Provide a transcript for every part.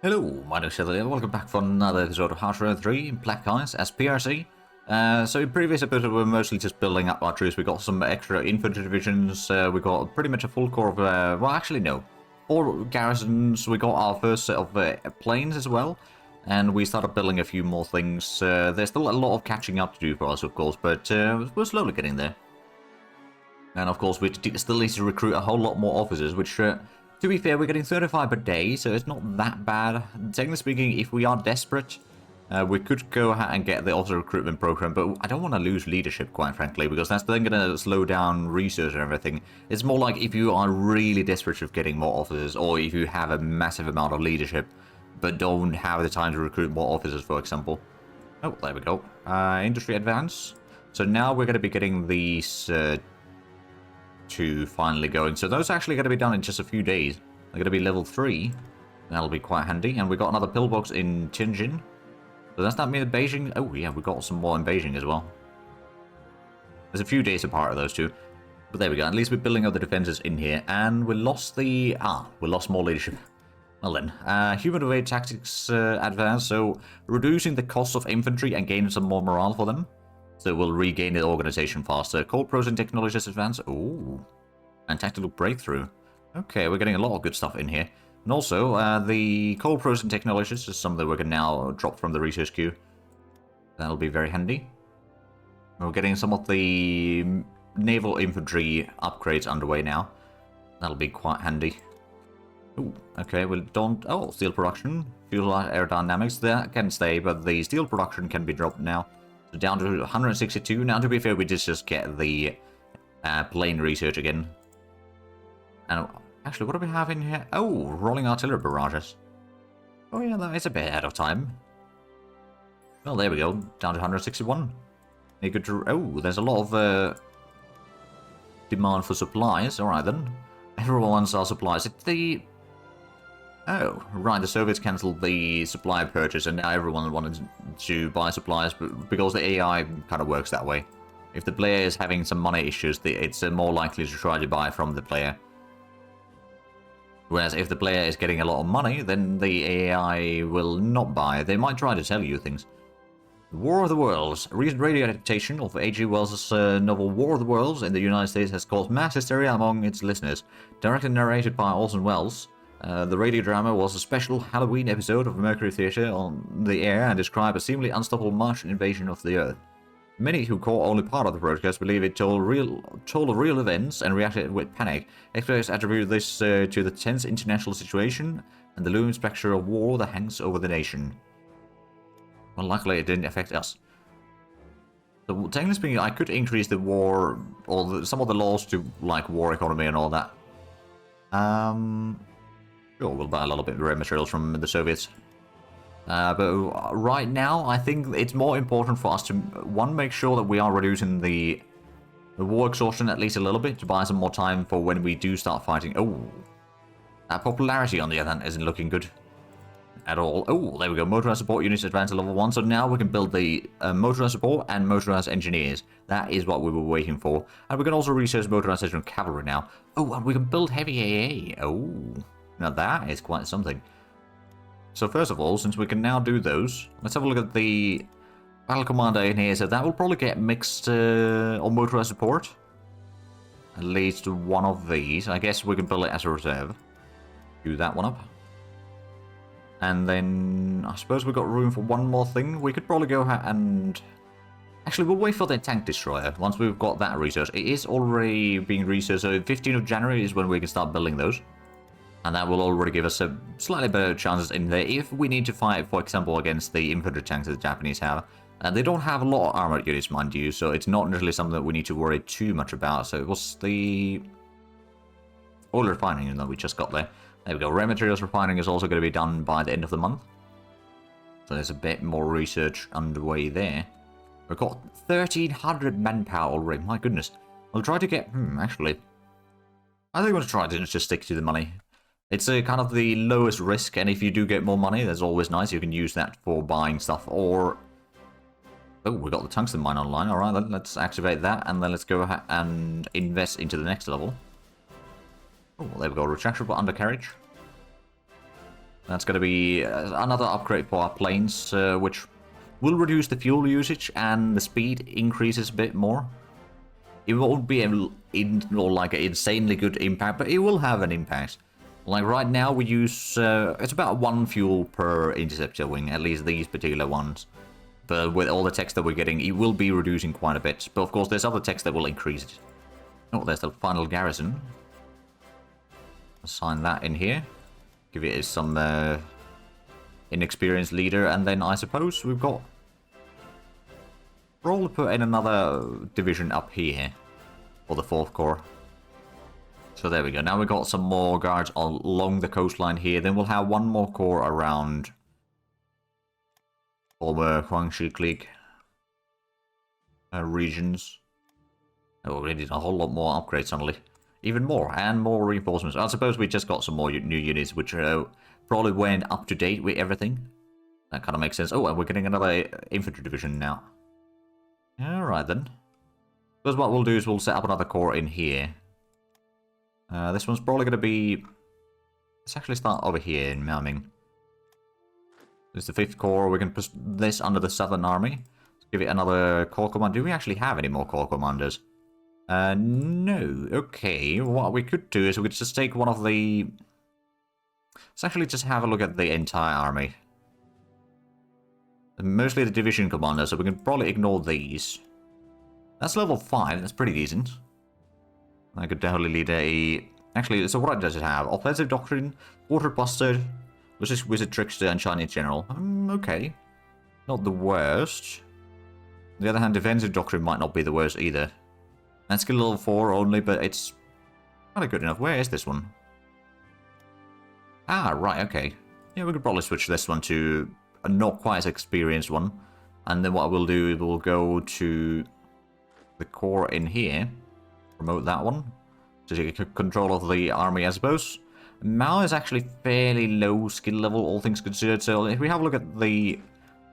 Hello, my name is Shelly, and welcome back for another episode of HoI 3 in Black Eyes as PRC. So in previous episode we were mostly just building up our troops. We got some extra infantry divisions, we got pretty much a full corps of, well actually no, 4 garrisons, we got our first set of planes as well, and we started building a few more things. There's still a lot of catching up to do for us of course, but we're slowly getting there. And of course we still need to recruit a whole lot more officers, which to be fair, we're getting 35 per day, so it's not that bad. Technically speaking, if we are desperate, we could go ahead and get the officer recruitment program, but I don't want to lose leadership, quite frankly, because that's then going to slow down research and everything. It's more like if you are really desperate of getting more officers, or if you have a massive amount of leadership, but don't have the time to recruit more officers, for example. Oh, there we go. Industry advance. So now we're going to be getting these finally going. So those are actually going to be done in just a few days. They're going to be level 3. That'll be quite handy. And we got another pillbox in Tianjin. So does that mean that Beijing? Oh yeah, we got some more in Beijing as well. There's a few days apart of those two. But there we go. At least we're building up the defenses in here. And we lost the... we lost more leadership. Well then, humanoid tactics advance. So reducing the cost of infantry and gaining some more morale for them. So we'll regain the organization faster. Cold processing technologies advance. Ooh. And tactical breakthrough. Okay, we're getting a lot of good stuff in here. And also, the cold processing technologies is something we can now drop from the research queue. That'll be very handy. We're getting some of the naval infantry upgrades underway now. That'll be quite handy. Ooh, okay, we don't... Oh, steel production. Fuel aerodynamics. That can stay, but the steel production can be dropped now. So down to 162. Now, to be fair, we did just get the plane research again. And actually, what do we have in here? Oh, rolling artillery barrages. Oh yeah, that is a bit ahead of time. Well, there we go. Down to 161. You could... Oh, there's a lot of demand for supplies. Alright then. Everyone wants our supplies. It's the... Oh, right, the Soviets cancelled the supply purchase and now everyone wanted to buy supplies because the AI kind of works that way. If the player is having some money issues, it's more likely to try to buy from the player. Whereas if the player is getting a lot of money, then the AI will not buy. They might try to sell you things. War of the Worlds. A recent radio adaptation of H.G. Wells' novel War of the Worlds in the United States has caused mass hysteria among its listeners. Directly narrated by Orson Welles, the radio drama was a special Halloween episode of Mercury Theatre on the air and described a seemingly unstoppable Martian invasion of the Earth. Many who caught only part of the broadcast believe it told of real events and reacted with panic. Experts attribute this to the tense international situation and the looming spectre of war that hangs over the nation. Well, luckily it didn't affect us. So, technically speaking, I could increase the war, or some of the laws to, like, war economy and all that. Sure, we'll buy a little bit of rare materials from the Soviets. But right now, I think it's more important for us to, one, make sure that we are reducing the war exhaustion at least a little bit, to buy some more time for when we do start fighting. Oh, that popularity on the other hand isn't looking good at all. Oh, there we go. Motorized support units advance to level 1. So now we can build the motorized support and motorized engineers. That is what we were waiting for. And we can also research motorization of cavalry now. Oh, and we can build heavy AA. Oh, now that is quite something. So first of all, since we can now do those, let's have a look at the battle commander in here. So that will probably get mixed or motorized support. At least one of these. I guess we can build it as a reserve. Do that one up. And then, I suppose we've got room for one more thing. We could probably go ahead and... Actually, we'll wait for the tank destroyer once we've got that research. It is already being researched, so 15th of January is when we can start building those. And that will already give us a slightly better chances in there if we need to fight, for example, against the infantry tanks that the Japanese have. They don't have a lot of armored units, mind you, so it's not necessarily something that we need to worry too much about. So it was the oil refining that we just got there. There we go. Rare materials refining is also going to be done by the end of the month. So there's a bit more research underway there. We've got 1,300 manpower already. My goodness. I'll try to get... actually... I think I'm going to try to just stick to the money. It's kind of the lowest risk, and if you do get more money, that's always nice. You can use that for buying stuff, or... Oh, we got the tungsten mine online. Alright, then let's activate that, and then let's go ahead and invest into the next level. Oh, there we go. Retractable undercarriage. That's going to be another upgrade for our planes, which will reduce the fuel usage and the speed increases a bit more. It won't be like an insanely good impact, but it will have an impact. Like right now we use, it's about 1 fuel per interceptor wing, at least these particular ones. But with all the techs that we're getting, it will be reducing quite a bit. But of course there's other techs that will increase it. Oh, there's the final garrison. Assign that in here. Give it some inexperienced leader, and then I suppose we've got... Probably put in another division up here. For the 4th Corps. So there we go. Now we've got some more guards along the coastline here. Then we'll have 1 more corps around former Huangshi Clique regions. Oh, we did a whole lot more upgrades suddenly. Even more, and more reinforcements. I suppose we just got some more new units, which probably weren't up to date with everything. That kind of makes sense. Oh, and we're getting another infantry division now. Alright then. Because what we'll do is we'll set up another corps in here. This one's probably going to be... Let's actually start over here in Miaoming. This is the 5th Corps. We can put this under the Southern Army. Let's give it another corps command. Do we actually have any more corps commanders? No. Okay. What we could do is we could just take one of the... Let's actually just have a look at the entire army. Mostly the division commanders, so we can probably ignore these. That's level 5. That's pretty decent. I could definitely lead a... Actually, so what does it have? Offensive Doctrine, Quarter Buster, Wizard Trickster, and Chinese General. Okay. Not the worst. On the other hand, Defensive Doctrine might not be the worst either. And skill level 4 only, but it's kind of good enough. Where is this one? Ah, right, okay. Yeah, we could probably switch this one to a not quite as experienced one. And then what we'll do is we'll go to the core in here. Promote that one. To take control of the army, I suppose. Mao is actually fairly low skill level, all things considered. So if we have a look at the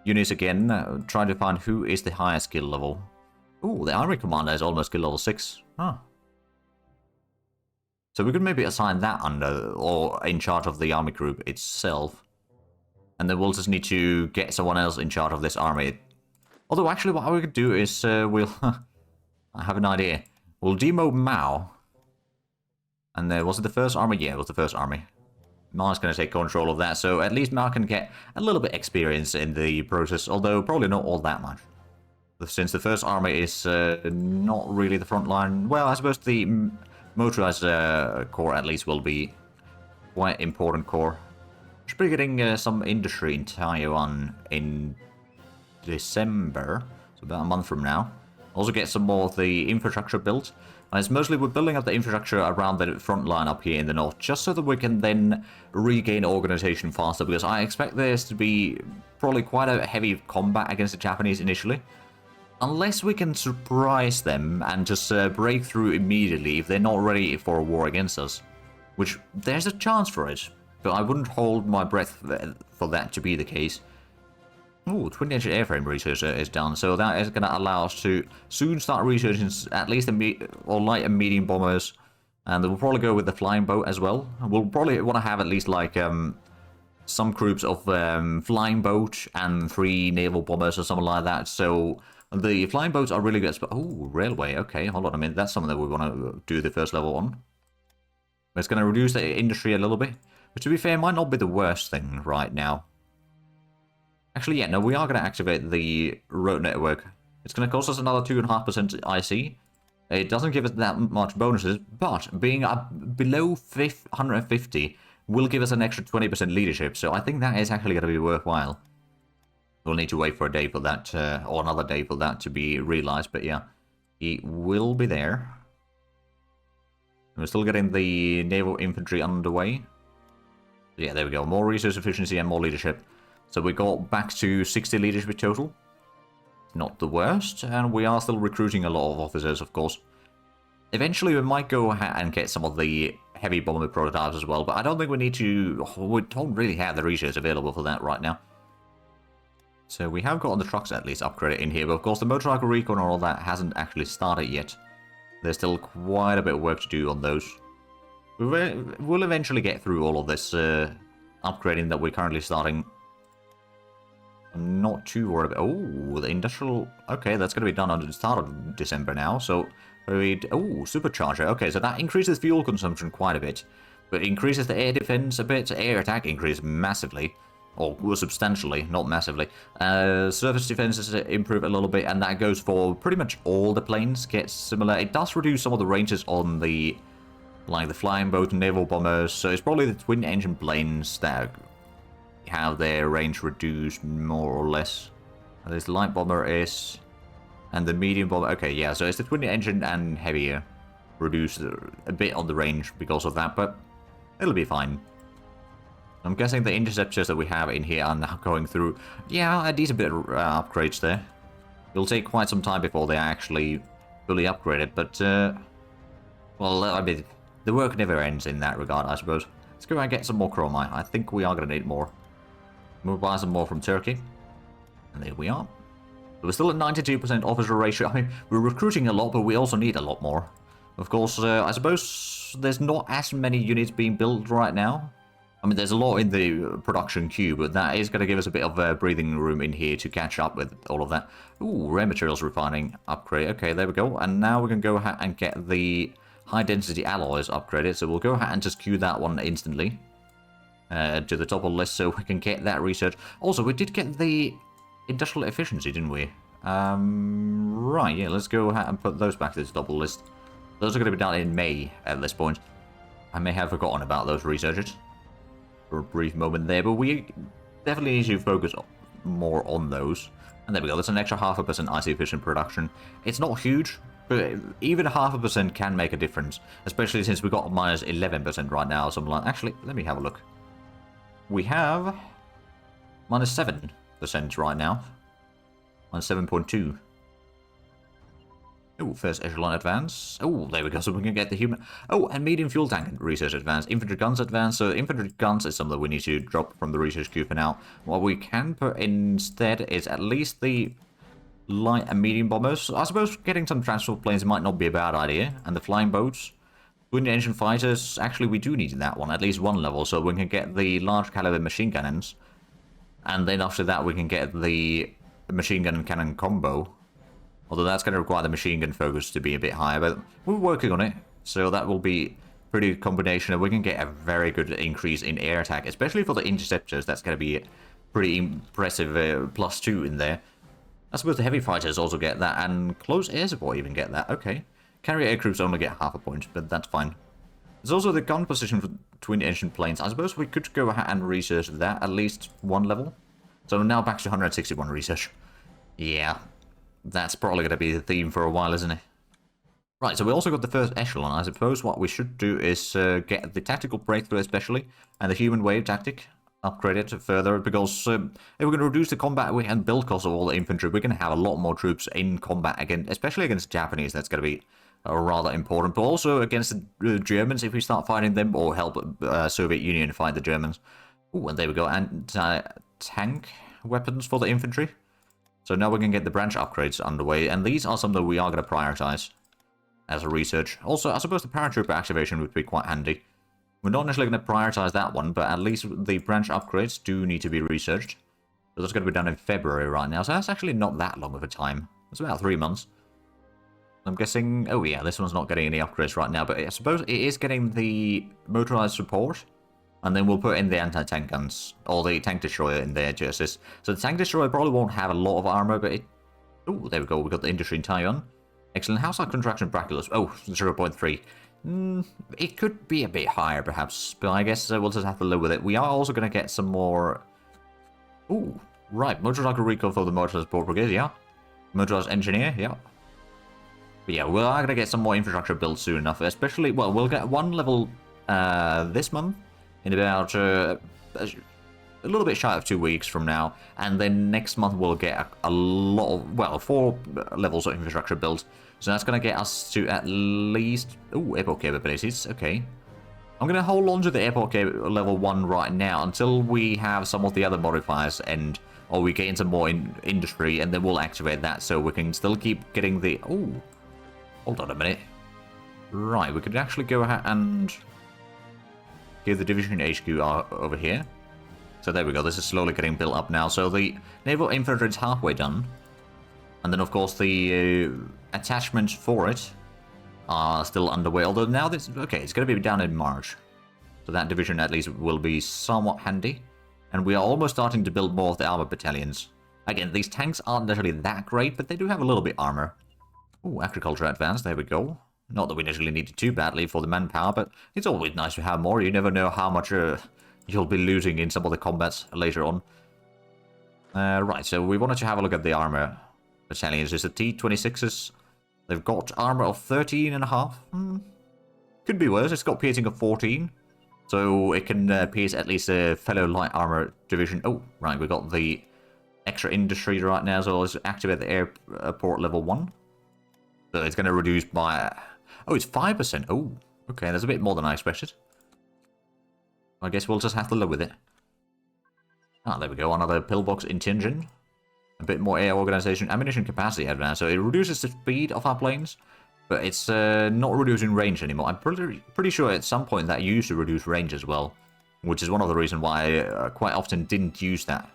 units again, try to find who is the highest skill level. Ooh, the army commander is almost skill level 6. Huh. So we could maybe assign that under, or in charge of the army group itself. And then we'll just need to get someone else in charge of this army. Although actually what we could do is, we'll... I have an idea. We'll demote Mao. And was it the 1st army? Yeah, it was the 1st army. Mao's going to take control of that, so at least Mao can get a little bit experience in the process, although probably not all that much. Since the 1st army is not really the front line. Well, I suppose the motorized corps at least will be quite important corps. Should be getting some industry in Taiwan in December, so about a month from now. Also get some more of the infrastructure built. And it's mostly we're building up the infrastructure around the front line up here in the north, just so that we can then regain organization faster, because I expect this to be probably quite a heavy combat against the Japanese initially. Unless we can surprise them and just break through immediately if they're not ready for a war against us. Which, there's a chance for it, but I wouldn't hold my breath for that to be the case. Ooh, twin-edge airframe research is done, so that is going to allow us to soon start researching at least light and medium bombers, and we'll probably go with the flying boat as well. We'll probably want to have at least like some groups of flying boat and 3 naval bombers or something like that. So the flying boats are really good. Oh, railway. Okay, hold on a minute. That's something that we want to do the first level on. It's going to reduce the industry a little bit, but to be fair, it might not be the worst thing right now. Actually, yeah, no, we are going to activate the road network. It's going to cost us another 2.5% IC. It doesn't give us that much bonuses, but being below 150 will give us an extra 20% leadership, so I think that is actually going to be worthwhile. We'll need to wait for a day for that, or another day for that to be realized, but yeah, it will be there. We're still getting the naval infantry underway. Yeah, there we go. More resource efficiency and more leadership. So we got back to 60 leadership total. Not the worst, and we are still recruiting a lot of officers, of course. Eventually we might go ahead and get some of the heavy bomber prototypes as well, but I don't think we need to... We don't really have the resources available for that right now. So we have gotten the trucks at least upgraded in here, but of course the motorcycle recon and all that hasn't actually started yet. There's still quite a bit of work to do on those. We'll eventually get through all of this upgrading that we're currently starting. I'm not too worried about... Oh, the industrial... Okay, that's going to be done on the start of December now, so... Oh, supercharger. Okay, so that increases fuel consumption quite a bit. But increases the air defense a bit. Air attack increases massively. Or substantially, not massively. Surface defenses improve a little bit, and that goes for pretty much all the planes. Gets similar. It does reduce some of the ranges on the... like the flying boat and naval bombers, so it's probably the twin-engine planes that have their range reduced more or less. This light bomber is... and the medium bomber... Okay, yeah, so it's the twin-engine and heavier. Reduced a bit on the range because of that, but it'll be fine. I'm guessing the interceptors that we have in here are now going through... yeah, a decent bit of upgrades there. It'll take quite some time before they're actually fully upgraded, but... well, I mean... the work never ends in that regard, I suppose. Let's go and get some more chromite. I think we are going to need more. We'll buy some more from Turkey. And there we are. We're still at 92% officer ratio. I mean, we're recruiting a lot, but we also need a lot more. Of course, I suppose there's not as many units being built right now. I mean, there's a lot in the production queue, but that is going to give us a bit of breathing room in here to catch up with all of that. Ooh, rare materials refining upgrade. Okay, there we go. And now we can go ahead and get the... high-density alloys upgraded, so we'll go ahead and just queue that one instantly to the top of the list so we can get that research. Also, we did get the industrial efficiency, didn't we? Right, yeah, let's go ahead and put those back to the top of the list. Those are going to be done in May at this point. I may have forgotten about those researches for a brief moment there, but we definitely need to focus more on those. And there we go, that's an extra 0.5% IC efficient production. It's not huge, but even 0.5% can make a difference, especially since we got minus 11% right now or something like that. Actually, let me have a look. We have minus 7% right now. Minus 7.2. Oh, first echelon advance. Oh, there we go, so we can get the human... Oh, and medium fuel tank research advance. Infantry guns advance, so infantry guns is something that we need to drop from the research queue for now. What we can put instead is at least the... light and medium bombers. I suppose getting some transport planes might not be a bad idea. And the flying boats. Twin-engine fighters. Actually, we do need that one. At least one level. So we can get the large caliber machine cannons. And then after that, we can get the machine gun and cannon combo. Although that's going to require the machine gun focus to be a bit higher. But we're working on it. So that will be a pretty good combination. And we can get a very good increase in air attack. Especially for the interceptors. That's going to be a pretty impressive +2 in there. I suppose the heavy fighters also get that, and close air support even get that. Okay. Carrier aircrews only get 0.5 point, but that's fine. There's also the gun position for twin-engine planes. I suppose we could go ahead and research that at least one level. So now back to 161 research. Yeah. That's probably going to be the theme for a while, isn't it? Right, so we also got the first echelon. I suppose what we should do is get the tactical breakthrough especially, and the human wave tactic. Upgrade it further, because if we're going to reduce the combat and build cost of all the infantry, we're going to have a lot more troops in combat again, especially against Japanese. That's going to be rather important, but also against the Germans if we start fighting them, or help Soviet Union fight the Germans. Ooh, and there we go, and tank weapons for the infantry. So now we can get the branch upgrades underway, and these are some that we are going to prioritize as a research. Also, I suppose the paratrooper activation would be quite handy. We're not necessarily going to prioritize that one, but at least the branch upgrades do need to be researched. So that's going to be done in February right now, so that's actually not that long of a time. It's about 3 months. I'm guessing... oh yeah, this one's not getting any upgrades right now, but I suppose it is getting the motorized support. And then we'll put in the anti-tank guns, or the tank destroyer in there, just. So the tank destroyer probably won't have a lot of armor, but it... oh, there we go, we got the industry in Taiwan. Excellent. How's our contraction bracket? Oh, 0.3. It could be a bit higher, perhaps, but I guess we'll just have to live with it. We are also going to get some more... ooh, right, motorcycle recall for the motorized support brigade, yeah. Motorized engineer, yeah. But yeah, we are going to get some more infrastructure built soon enough, especially... well, we'll get one level this month, in about a little bit shy of 2 weeks from now, and then next month we'll get a lot of... well, 4 levels of infrastructure built. So that's going to get us to at least... ooh, airport capabilities. Okay. I'm going to hold on to the airport level 1 right now until we have some of the other modifiers and... or we get into more industry, and then we'll activate that so we can still keep getting the... ooh. Hold on a minute. Right, we could actually go ahead and... give the division HQ over here. So there we go, this is slowly getting built up now. So the naval infantry is halfway done. And then of course the attachments for it are still underway. Although now this, okay, it's going to be down in March. So that division at least will be somewhat handy. And we are almost starting to build more of the armor battalions. Again, these tanks aren't necessarily that great, but they do have a little bit armor. Ooh, agriculture advanced, there we go. Not that we necessarily need it too badly for the manpower, but it's always nice to have more. You never know how much you'll be losing in some of the combats later on. Right, so we wanted to have a look at the armor battalions. Is the T-26s? They've got armor of 13.5. Could be worse. It's got piercing of 14. So it can pierce at least a fellow light armor division. Oh, right, we've got the extra industry right now, so let's activate the airport level 1. So it's going to reduce by... Oh, it's 5%. Oh, okay, that's a bit more than I expected. I guess we'll just have to live with it. Ah, there we go, another pillbox intention. A bit more air organization, ammunition capacity advanced, so it reduces the speed of our planes, but it's not reducing range anymore. I'm pretty sure at some point that used to reduce range as well, which is one of the reasons why I quite often didn't use that.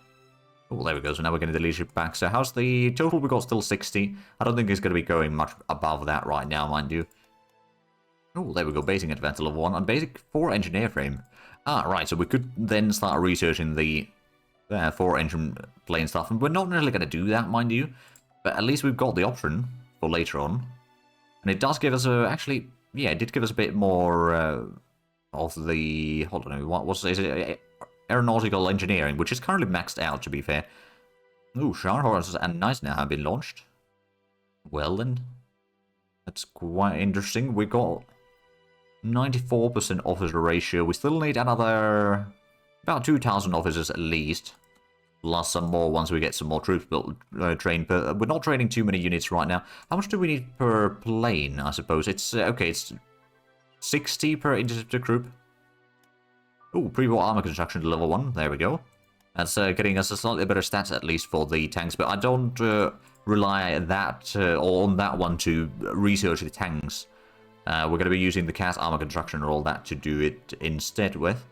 Oh, there we go, so now we're getting the leadership back. So how's the total? We got still 60. I don't think it's going to be going much above that right now, mind you. Oh, there we go, basing advanced level 1 on basic 4 engineer frame. Ah, right, so we could then start researching the 4 engine plane stuff, and we're not really going to do that, mind you, but at least we've got the option for later on. And it does give us a, actually, yeah, it did give us a bit more of the, hold on, what was it? Aeronautical engineering, which is currently maxed out, to be fair. Ooh, Scharnhorst and Nice now have been launched. Well then, that's quite interesting. We got 94% officer ratio. We still need another about 2,000 officers at least. Plus some more once we get some more troops built, trained. But we're not training too many units right now. How much do we need per plane, I suppose? It's, okay, it's 60 per interceptor group. Oh, pre-war armor construction to level 1. There we go. That's getting us a slightly better stats at least for the tanks. But I don't rely that or on that one to research the tanks. We're going to be using the CAS armor construction and all that to do it instead with.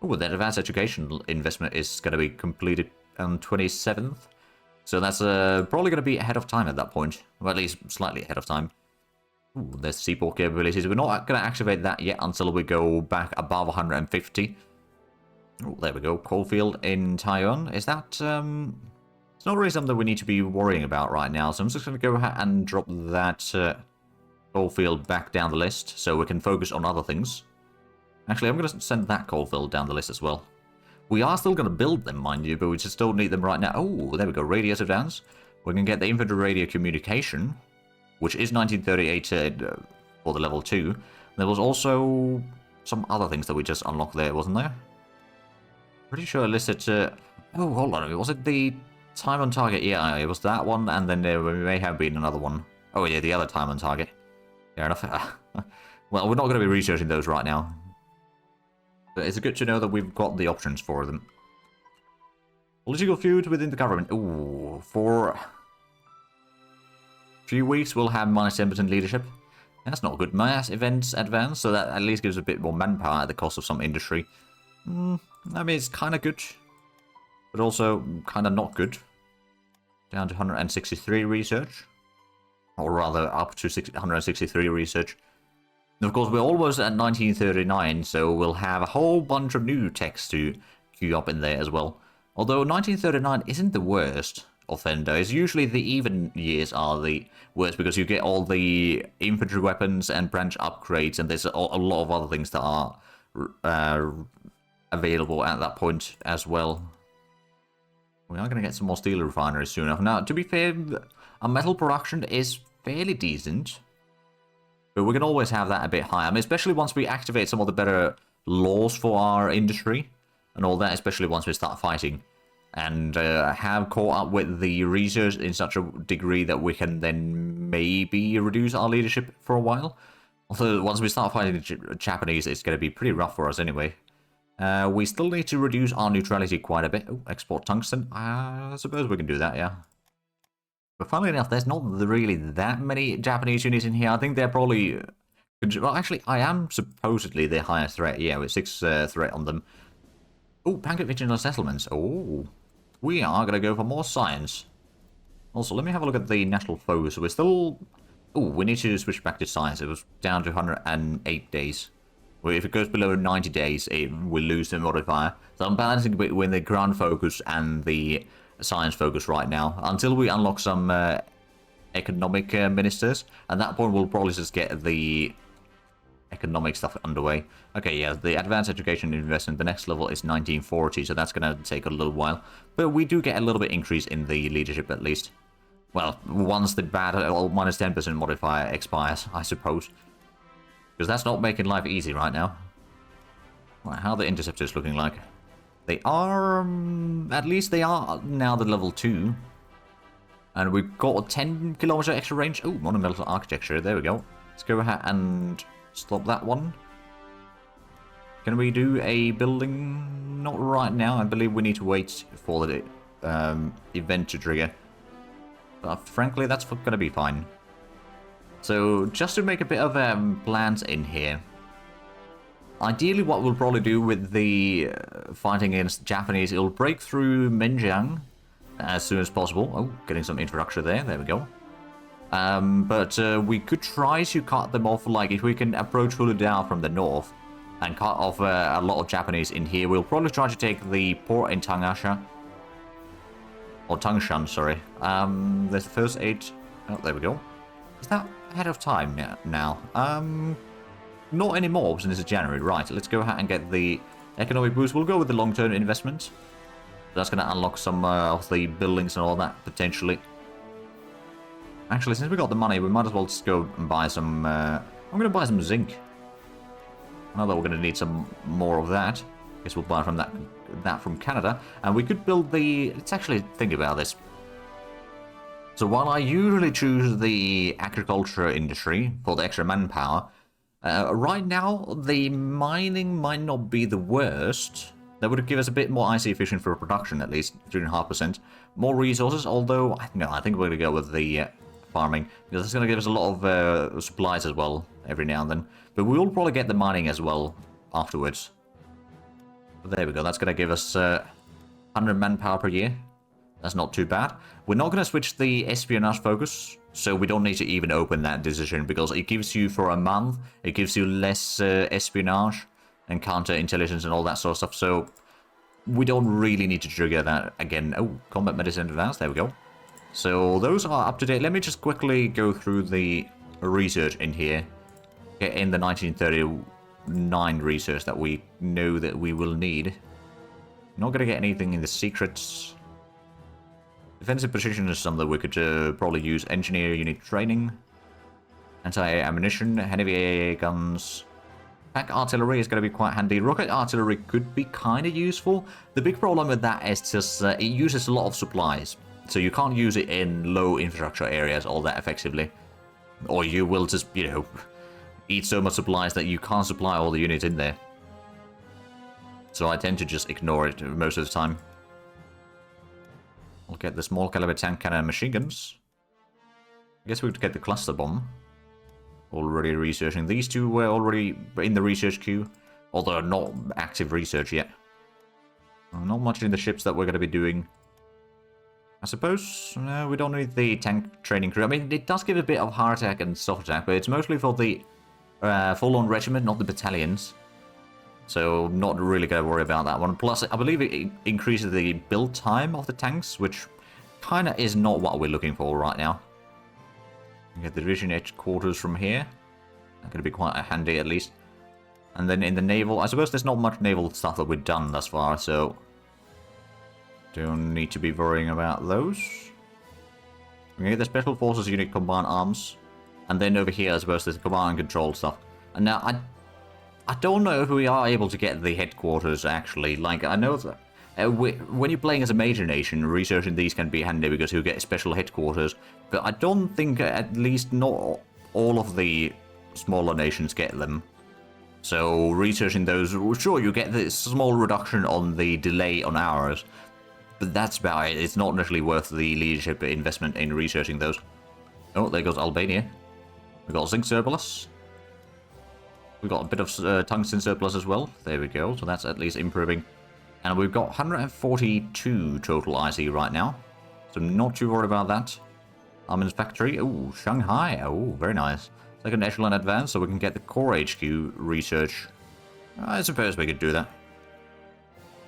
Oh, that advanced education investment is going to be completed on 27th. So that's probably going to be ahead of time at that point. Or at least slightly ahead of time. Ooh, there's seaport capabilities. We're not going to activate that yet until we go back above 150. Oh, there we go. Coalfield in Taiwan. Is that... it's not really something we need to be worrying about right now. So I'm just going to go ahead and drop that coalfield back down the list so we can focus on other things. Actually, I'm going to send that coalfield down the list as well. We are still going to build them, mind you, but we just don't need them right now. Oh, there we go. Radius advance. We're going to get the infantry radio communication, which is 1938 for the level 2. There was also some other things that we just unlocked there, wasn't there? Pretty sure I listed... oh, hold on. Was it the time on target? Yeah, it was that one, and then there may have been another one. Oh, yeah, the other time on target. Fair enough. Well, we're not going to be researching those right now. But it's good to know that we've got the options for them. Political feud within the government. Ooh, for a few weeks we'll have minus 10% leadership. That's not good. Mass events advance, so that at least gives a bit more manpower at the cost of some industry. I mean, it's kind of good, but also kind of not good. Down to 163 research. Or rather, up to 163 research. And of course, we're almost at 1939, so we'll have a whole bunch of new text to queue up in there as well. Although 1939 isn't the worst offender. It's usually the even years are the worst because you get all the infantry weapons and branch upgrades, and there's a lot of other things that are available at that point as well. We are going to get some more steel refineries soon enough. Now, to be fair, our metal production is fairly decent. But we can always have that a bit higher. I mean, especially once we activate some of the better laws for our industry and all that, especially once we start fighting. And have caught up with the research in such a degree that we can then maybe reduce our leadership for a while. Although once we start fighting the Japanese, it's going to be pretty rough for us anyway. We still need to reduce our neutrality quite a bit. Oh, export tungsten. I suppose we can do that, yeah. But funnily enough, there's not really that many Japanese units in here. I think they're probably... Well, actually, I am supposedly the highest threat. Yeah, with 6 threat on them. Oh, pancake regional settlements. Oh, we are going to go for more science. Also, let me have a look at the national focus. We're still... Oh, we need to switch back to science. It was down to 108 days. Well, if it goes below 90 days, it will lose the modifier. So I'm balancing between the ground focus and the science focus right now. Until we unlock some economic ministers. At that point, we'll probably just get the economic stuff underway. Okay, yeah, the advanced education investment, the next level is 1940, so that's going to take a little while. But we do get a little bit increase in the leadership at least. Well, once the bad minus 10% modifier expires, I suppose. Because that's not making life easy right now. Right, how are the interceptors looking like? They are... at least they are now the level 2. And we've got a 10 kilometer extra range. Oh, monumental architecture. There we go. Let's go ahead and stop that one. Can we do a building? Not right now. I believe we need to wait for the event to trigger. But frankly, that's going to be fine. So, just to make a bit of plans in here. Ideally, what we'll probably do with the fighting against Japanese, it'll break through Menjiang as soon as possible. Oh, getting some infrastructure there. There we go. But we could try to cut them off, like if we can approach Huludao from the north and cut off a lot of Japanese in here. We'll probably try to take the port in Tangasha. Or Tangshan, sorry. The first 8... Oh, there we go. Is that ahead of time now? Not anymore, since it's January. Right, let's go ahead and get the economic boost. We'll go with the long-term investment. That's going to unlock some of the buildings and all that, potentially. Actually, since we got the money, we might as well just go and buy some... I'm going to buy some zinc. I know that we're going to need some more of that. Guess we'll buy from that from Canada. And we could build the... Let's actually think about this. So while I usually choose the agriculture industry for the extra manpower, right now the mining might not be the worst. That would give us a bit more IC efficient for production, at least 3.5%. More resources, although no, I think we're going to go with the farming, because it's going to give us a lot of supplies as well every now and then. But we will probably get the mining as well afterwards. But there we go, that's going to give us 100 manpower per year. That's not too bad. We're not going to switch the espionage focus, so we don't need to even open that decision, because it gives you for a month, it gives you less espionage and counterintelligence and all that sort of stuff, so we don't really need to trigger that again. Oh, combat medicine advanced, there we go. So those are up to date. Let me just quickly go through the research in here. Get in the 1939 research that we know that we will need. Not going to get anything in the secrets. Defensive precision is something we could probably use. Engineer unit training. Anti-ammunition, heavy guns. Pack artillery is going to be quite handy. Rocket artillery could be kind of useful. The big problem with that is just it uses a lot of supplies. So you can't use it in low infrastructure areas all that effectively. Or you will just, you know, eat so much supplies that you can't supply all the units in there. So I tend to just ignore it most of the time. We'll get the small caliber tank cannon and machine guns. I guess we could get the cluster bomb. Already researching. These two were already in the research queue, although not active research yet. Not much in the ships that we're going to be doing. I suppose we don't need the tank training crew. I mean, it does give a bit of heart attack and soft attack, but it's mostly for the full-on regiment, not the battalions. So not really going to worry about that one. Plus, I believe it increases the build time of the tanks, which kind of is not what we're looking for right now. We get the division headquarters from here. That's going to be quite handy at least. And then in the naval, I suppose there's not much naval stuff that we've done thus far, so don't need to be worrying about those. We get the Special Forces unit combined arms. And then over here, I suppose there's command and control stuff. And now, I don't know if we are able to get the headquarters, actually. Like, I know that when you're playing as a major nation, researching these can be handy because you get special headquarters. But I don't think, at least not all of the smaller nations get them. So researching those, sure, you get this small reduction on the delay on hours. But that's about it. It's not necessarily worth the leadership investment in researching those. Oh, there goes Albania. We've got zinc surplus. We've got a bit of tungsten surplus as well. There we go. So that's at least improving. And we've got 142 total IC right now. So I'm not too worried about that. Armaments factory. Oh, Shanghai. Oh, very nice. Second echelon advance, so we can get the core HQ research. I suppose we could do that.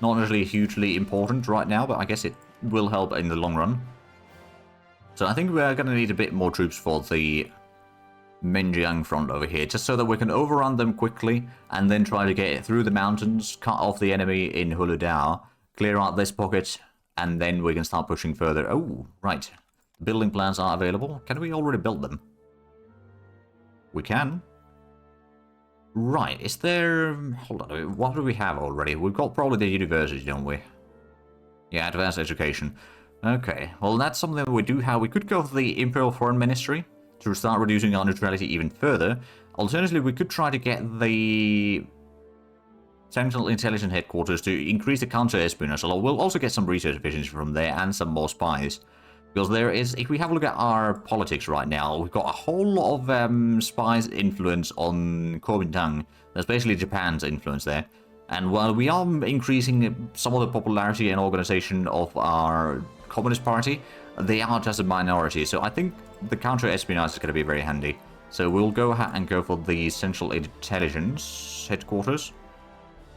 Not necessarily hugely important right now, but I guess it will help in the long run. So I think we're going to need a bit more troops for the Menjiang front over here, just so that we can overrun them quickly, and then try to get it through the mountains, cut off the enemy in Huludao, clear out this pocket, and then we can start pushing further. Oh, right. Building plans are available. Can we already build them? We can. Right, is there... Hold on, what do we have already? We've got probably the university, don't we? Yeah, advanced education. Okay, well that's something that we do have. We could go for the Imperial Foreign Ministry to start reducing our neutrality even further. Alternatively, we could try to get the Central Intelligence Headquarters to increase the counter-espionage. We'll also get some research efficiency from there and some more spies. Because there is, if we have a look at our politics right now, we've got a whole lot of spies' influence on Comintern. There's basically Japan's influence there. And while we are increasing some of the popularity and organization of our Communist Party, they are just a minority. So I think the counter-espionage is going to be very handy. So we'll go ahead and go for the Central Intelligence Headquarters.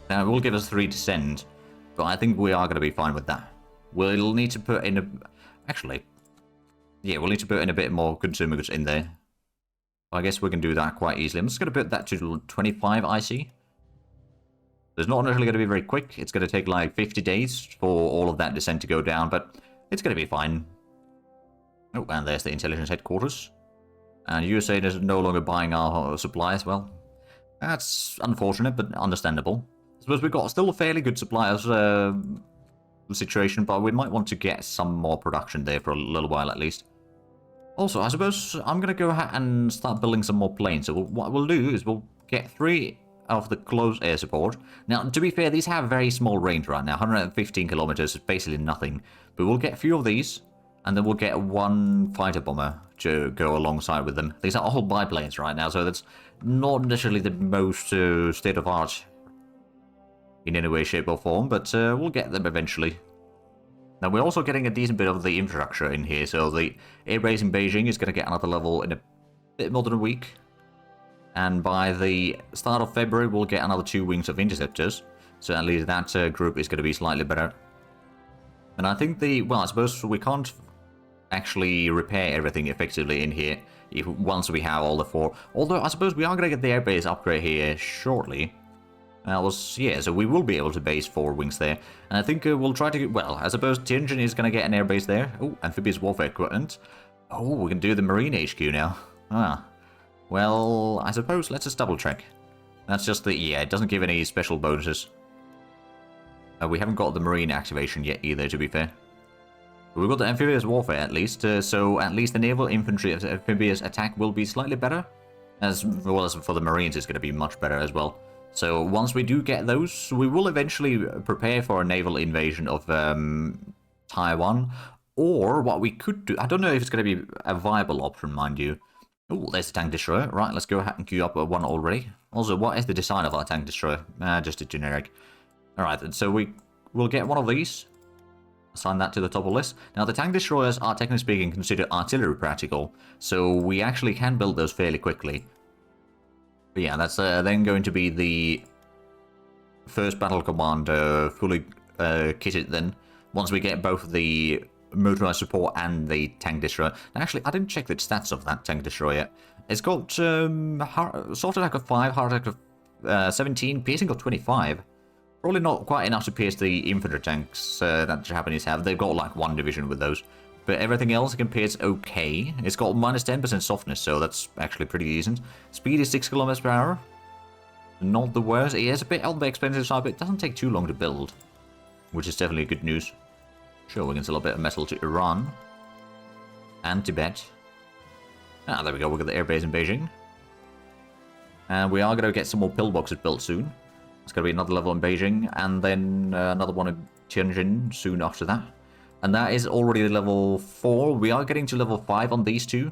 Now, it will give us 3 to send, but I think we are going to be fine with that. We'll need to put in a... Actually, yeah, we'll need to put in a bit more consumer goods in there. I guess we can do that quite easily. I'm just going to put that to 25 IC. It's not necessarily going to be very quick. It's going to take like 50 days for all of that descent to go down, but it's going to be fine. Oh, and there's the intelligence headquarters. And USA is no longer buying our supplies. Well, that's unfortunate, but understandable. I suppose we've got still a fairly good suppliers situation, but we might want to get some more production there for a little while at least. Also, I suppose I'm going to go ahead and start building some more planes. So what we'll do is we'll get 3 of the close air support. Now, to be fair, these have very small range right now. 115 kilometers is basically nothing. But we'll get a few of these, and then we'll get 1 fighter bomber to go alongside with them. These are all biplanes right now, so that's not necessarily the most state-of-art in any way, shape, or form, but we'll get them eventually. Now, we're also getting a decent bit of the infrastructure in here, so the airbase in Beijing is going to get another level in a bit more than a week. And by the start of February, we'll get another 2 wings of interceptors, so at least that group is going to be slightly better. And I think well, I suppose we can't actually repair everything effectively in here once we have all the 4. Although, I suppose we are going to get the airbase upgrade here shortly. Yeah, so we will be able to base 4 wings there. And I think we'll try to... Well, I suppose Tianjin is going to get an airbase there. Oh, amphibious warfare equipment. Oh, we can do the Marine HQ now. Ah. Well, I suppose let's just double check. That's just the... Yeah, it doesn't give any special bonuses. We haven't got the Marine activation yet either, to be fair. But we've got the amphibious warfare at least. So at least the naval infantry amphibious attack will be slightly better. As well as for the Marines, it's going to be much better as well. So once we do get those, we will eventually prepare for a naval invasion of Taiwan. Or what we could do, I don't know if it's going to be a viable option, mind you. Oh, there's the tank destroyer. Right, let's go ahead and queue up one already. Also, what is the design of our tank destroyer? Just a generic. Alright, so we'll get one of these. Assign that to the top of the list. Now, the tank destroyers are, technically speaking, considered artillery practical. So we actually can build those fairly quickly. But yeah, that's then going to be the first battle command fully kitted then. Once we get both the motorized support and the tank destroyer. Now, actually, I didn't check the stats of that tank destroyer yet. It's got sword attack of 5, heart attack of 17, piercing of 25. Probably not quite enough to pierce the infantry tanks that the Japanese have. They've got like 1 division with those. But everything else it can pierce okay. It's got minus 10% softness, so that's actually pretty decent. Speed is 6 kilometers per hour. Not the worst. It is a bit on the expensive side, but it doesn't take too long to build. Which is definitely good news. Sure, we can sell a bit of metal to Iran. And Tibet. Ah, there we go. We've got the airbase in Beijing. And we are going to get some more pillboxes built soon. It's going to be another level in Beijing. And then another one in Tianjin soon after that. And that is already level 4. We are getting to level 5 on these 2.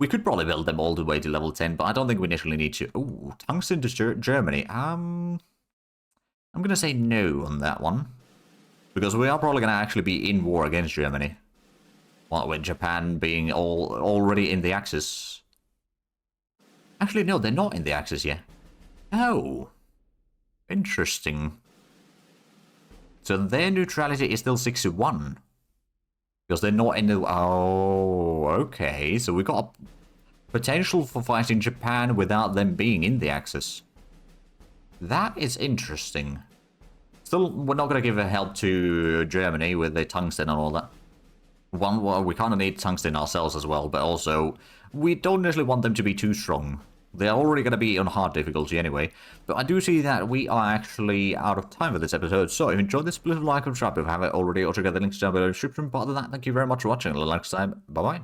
We could probably build them all the way to level 10, but I don't think we initially need to. Ooh, tungsten to Germany. I'm going to say no on that one. Because we are probably going to actually be in war against Germany. Well, with Japan being already in the Axis. Actually, no, they're not in the Axis yet. Oh. Interesting. So their neutrality is still 6-1. Because they're not in the... Oh, okay. So we got a potential for fighting Japan without them being in the Axis. That is interesting. Still, we're not going to give a help to Germany with the tungsten and all that. Well, we kind of need tungsten ourselves as well, but also, we don't necessarily want them to be too strong. They're already going to be on hard difficulty anyway. But I do see that we are actually out of time for this episode. So if you enjoyed this, please like and subscribe if you haven't already. Altogether, links down below in the description. But other than that, thank you very much for watching. Until next time, bye-bye.